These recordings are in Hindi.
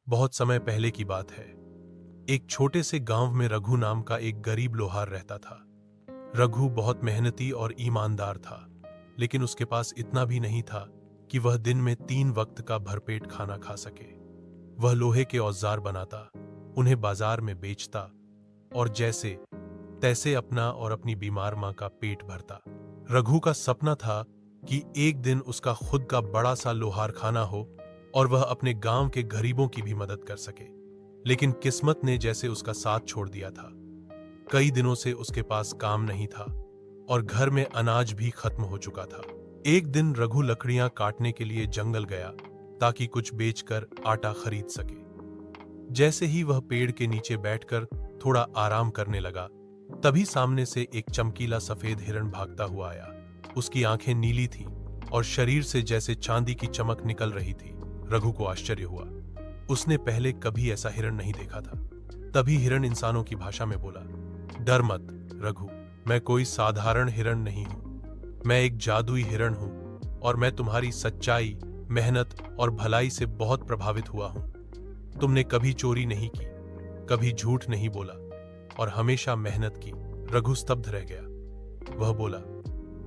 बहुत समय पहले की बात है। एक छोटे से गांव में रघु नाम का एक गरीब लोहार रहता था। रघु बहुत मेहनती और ईमानदार था, लेकिन उसके पास इतना भी नहीं था कि वह दिन में 3 वक्त का भरपेट खाना खा सके। वह लोहे के औजार बनाता, उन्हें बाजार में बेचता और जैसे तैसे अपना और अपनी बीमार मां का पेट भरता। रघु का सपना था कि एक दिन उसका खुद का बड़ा सा लोहार खाना हो और वह अपने गांव के गरीबों की भी मदद कर सके। लेकिन किस्मत ने जैसे उसका साथ छोड़ दिया था। कई दिनों से उसके पास काम नहीं था और घर में अनाज भी खत्म हो चुका था। एक दिन रघु लकड़ियां काटने के लिए जंगल गया ताकि कुछ बेचकर आटा खरीद सके। जैसे ही वह पेड़ के नीचे बैठकर थोड़ा आराम करने लगा, तभी सामने से एक चमकीला सफेद हिरण भागता हुआ आया। उसकी आंखें नीली थीं और शरीर से जैसे चांदी की चमक निकल रही थी। रघु को आश्चर्य हुआ। उसने पहले कभी ऐसा हिरण नहीं देखा था। तभी हिरण इंसानों की भाषा में बोला, डर मत रघु, मैं कोई साधारण हिरण नहीं हूं। मैं एक जादुई हिरण हूं और मैं तुम्हारी सच्चाई, मेहनत और भलाई से बहुत प्रभावित हुआ हूं। तुमने कभी चोरी नहीं की, कभी झूठ नहीं बोला और हमेशा मेहनत की। रघु स्तब्ध रह गया। वह बोला,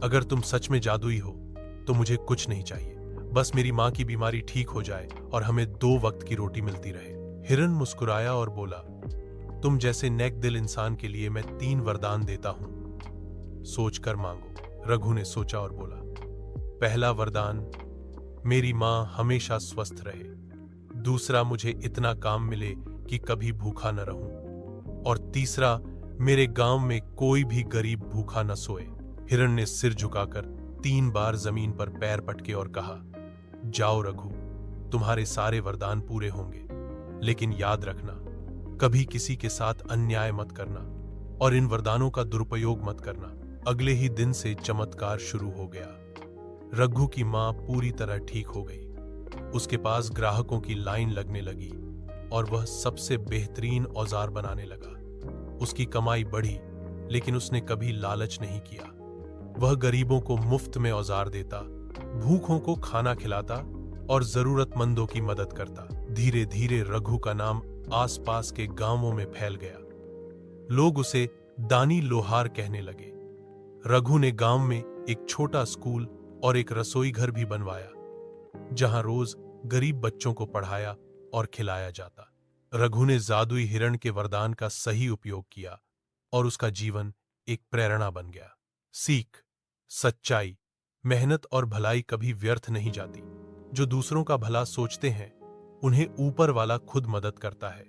अगर तुम सच में जादुई हो तो मुझे कुछ नहीं चाहिए, बस मेरी मां की बीमारी ठीक हो जाए और हमें 2 वक्त की रोटी मिलती रहे। हिरण मुस्कुराया और बोला, तुम जैसे नेक दिल इंसान के लिए मैं 3 वरदान देता हूं, सोचकर मांगो। रघु ने सोचा और बोला, पहला वरदान, मेरी मां हमेशा स्वस्थ रहे। दूसरा, मुझे इतना काम मिले कि कभी भूखा न रहूं। और तीसरा, मेरे गांव में कोई भी गरीब भूखा न सोए। हिरण ने सिर झुकाकर 3 बार जमीन पर पैर पटके और कहा, जाओ रघु, तुम्हारे सारे वरदान पूरे होंगे, लेकिन याद रखना, कभी किसी के साथ अन्याय मत करना और इन वरदानों का दुरुपयोग मत करना। अगले ही दिन से चमत्कार शुरू हो गया। रघु की मां पूरी तरह ठीक हो गई। उसके पास ग्राहकों की लाइन लगने लगी और वह सबसे बेहतरीन औजार बनाने लगा। उसकी कमाई बढ़ी, लेकिन उसने कभी लालच नहीं किया। वह गरीबों को मुफ्त में औजार देता, भूखों को खाना खिलाता और जरूरतमंदों की मदद करता। धीरे धीरे रघु का नाम आसपास के गांवों में फैल गया। लोग उसे दानी लोहार कहने लगे। रघु ने गांव में एक छोटा स्कूल और एक रसोई घर भी बनवाया, जहां रोज गरीब बच्चों को पढ़ाया और खिलाया जाता। रघु ने जादुई हिरण के वरदान का सही उपयोग किया और उसका जीवन एक प्रेरणा बन गया। सीख, सच्चाई, मेहनत और भलाई कभी व्यर्थ नहीं जाती। जो दूसरों का भला सोचते हैं, उन्हें ऊपर वाला खुद मदद करता है।